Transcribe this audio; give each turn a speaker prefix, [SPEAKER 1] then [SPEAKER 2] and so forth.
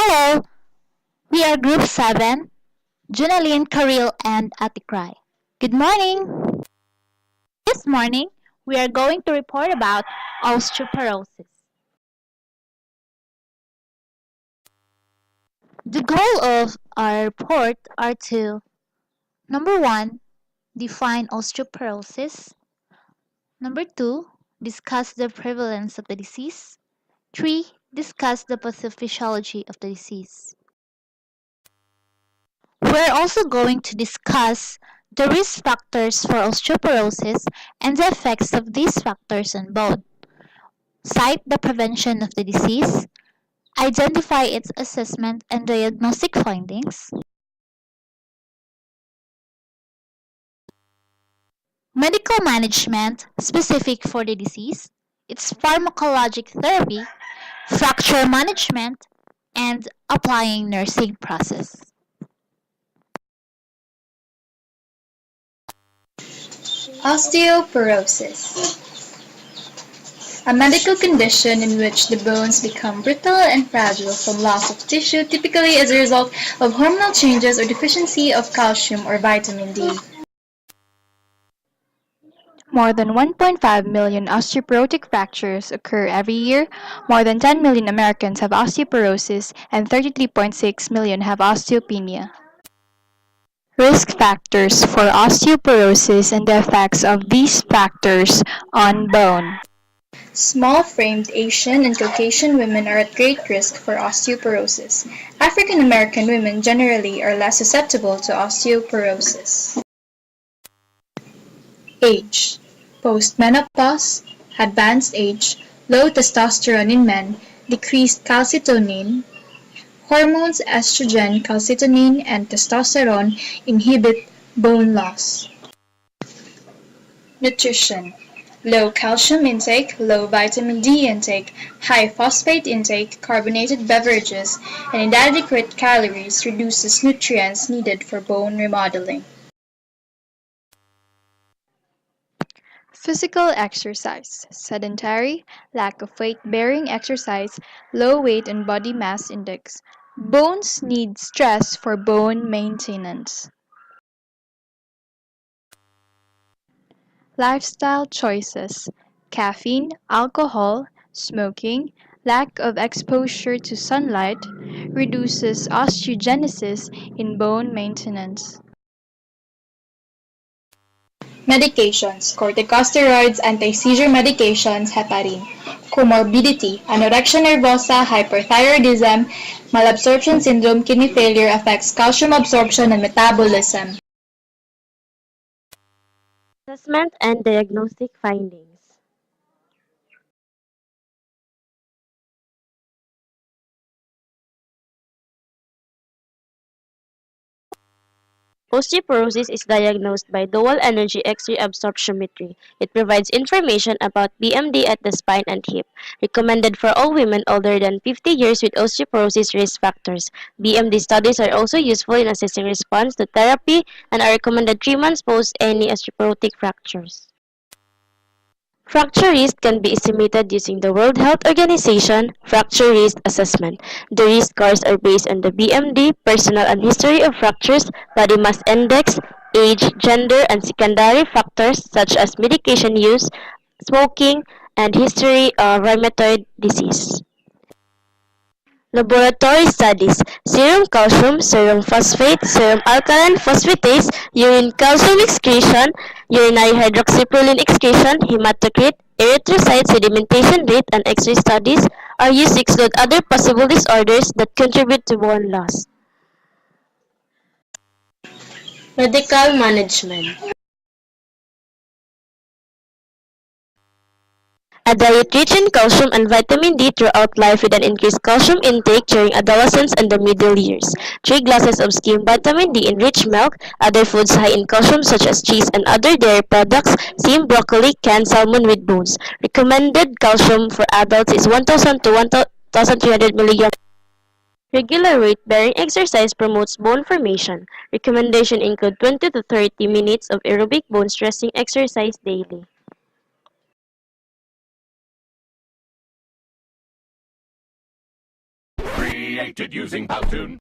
[SPEAKER 1] Hello, we are Group 7, Junaline, Karil, and Atikrai. Good morning. This morning, we are going to report about osteoporosis. The goal of our report are to number 1, define osteoporosis. Number 2, discuss the prevalence of the disease. 3, discuss the pathophysiology of the disease. We're also going to discuss the risk factors for osteoporosis and the effects of these factors on bone, cite the prevention of the disease, identify its assessment and diagnostic findings, medical management specific for the disease, its pharmacologic therapy, fracture management, and applying nursing process.
[SPEAKER 2] Osteoporosis, a medical condition in which the bones become brittle and fragile from loss of tissue, typically as a result of hormonal changes or deficiency of calcium or vitamin D.
[SPEAKER 3] More than 1.5 million osteoporotic fractures occur every year. More than 10 million Americans have osteoporosis, and 33.6 million have osteopenia. Risk factors for osteoporosis and the effects of these factors on bone.
[SPEAKER 2] Small-framed Asian and Caucasian women are at great risk for osteoporosis. African American women generally are less susceptible to osteoporosis. Age: postmenopause, advanced age, low testosterone in men, decreased calcitonin. Hormones estrogen, calcitonin, and testosterone inhibit bone loss. Nutrition: low calcium intake, low vitamin D intake, high phosphate intake, carbonated beverages, and inadequate calories reduces nutrients needed for bone remodeling.
[SPEAKER 3] Physical exercise, sedentary, lack of weight-bearing exercise, low weight and body mass index. Bones need stress for bone maintenance. Lifestyle choices, caffeine, alcohol, smoking, lack of exposure to sunlight reduces osteogenesis in bone maintenance.
[SPEAKER 2] Medications: corticosteroids, anti-seizure medications, heparin. Comorbidity: anorexia nervosa, hyperthyroidism, malabsorption syndrome, kidney failure affects calcium absorption and metabolism.
[SPEAKER 4] Assessment and diagnostic findings. Osteoporosis is diagnosed by dual energy X-ray absorptiometry. It provides information about BMD at the spine and hip. Recommended for all women older than 50 years with osteoporosis risk factors. BMD studies are also useful in assessing response to therapy and are recommended 3 months post any osteoporotic fractures. Fracture risk can be estimated using the World Health Organization Fracture Risk Assessment. The risk scores are based on the BMD, personal and history of fractures, body mass index, age, gender, and secondary factors such as medication use, smoking, and history of rheumatoid disease. Laboratory studies: serum calcium, serum phosphate, serum alkaline phosphatase, urine calcium excretion, urinary hydroxyproline excretion, hematocrit, erythrocyte sedimentation rate, and X-ray studies are used to exclude other possible disorders that contribute to bone loss. Medical management. A diet rich in calcium and vitamin D throughout life with an increased calcium intake during adolescence and the middle years. 3 glasses of skim vitamin D in rich milk, other foods high in calcium such as cheese and other dairy products, steamed broccoli, canned salmon with bones. Recommended calcium for adults is 1,000 to 1,300 milligrams. Regular weight-bearing exercise promotes bone formation. Recommendation include 20 to 30 minutes of aerobic bone strengthening exercise daily.
[SPEAKER 5] created using Powtoon.